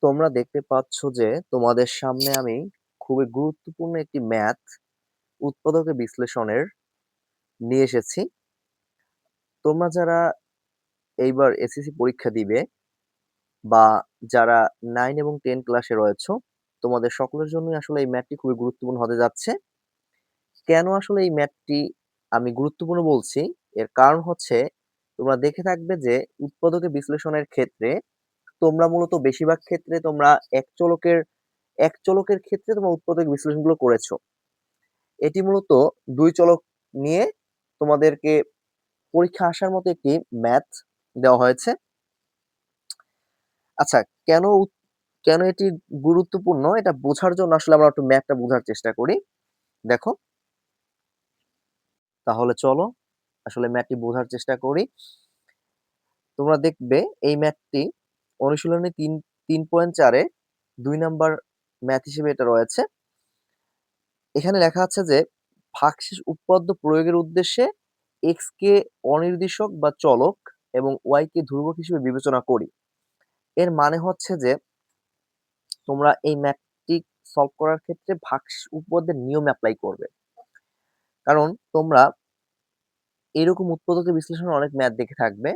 তোমরা দেখতে পাচ্ছ যে তোমাদের সামনে আমি খুবই গুরুত্বপূর্ণ একটি ম্যাথ উৎপাদকে বিশ্লেষণের নিয়ে এসেছি। তোমরা যারা এইবার এসএসসি পরীক্ষা দিবে বা যারা 9 এবং 10 ক্লাসে রয়েছো, তোমাদের সকলের জন্যই আসলে এই ম্যাথটি খুবই গুরুত্বপূর্ণ হতে যাচ্ছে। কেন আসলে এই ম্যাথটি আমি গুরুত্বপূর্ণ বলছি? এর কারণ হচ্ছে তোমরা দেখে থাকবে যে উৎপাদকে বিশ্লেষণের ক্ষেত্রে তোমরা মূলত বেশিরভাগ ক্ষেত্রে তোমরা এক চলকের ক্ষেত্রে তোমরা উৎপাদক বিশ্লেষণগুলো করেছো। এটি মূলত দুই চলক নিয়ে তোমাদেরকে পরীক্ষা আসার মতো একটি ম্যাথ দেওয়া হয়েছে। আচ্ছা, কেন কেন এটি গুরুত্বপূর্ণ এটা বোঝার জন্য আসলে আমরা একটু ম্যাথটা বোঝার চেষ্টা করি। দেখো, তাহলে চলো আসলে ম্যাথটি বোঝার চেষ্টা করি। তোমরা দেখবে এই ম্যাথটি অনুশীলনী 3.4-এ 2 নাম্বার ম্যাথ হিসেবে এটা রয়েছে। এখানে লেখা আছে যে ভাগশেষ উপপাদ্য প্রয়োগের উদ্দেশ্যে এক্স কে অনির্দেশক বা চলক এবং ওয়াই কে ধ্রুবক হিসেবে বিবেচনা করি। এর মানে হচ্ছে যে তোমরা এই ম্যাথটি সলভ করার ক্ষেত্রে ভাগশেষ উপপাদ্যের নিয়ম অ্যাপ্লাই করবে। কারণ তোমরা এরকম উৎপাদকের বিশ্লেষণে অনেক ম্যাথ দেখে থাকবে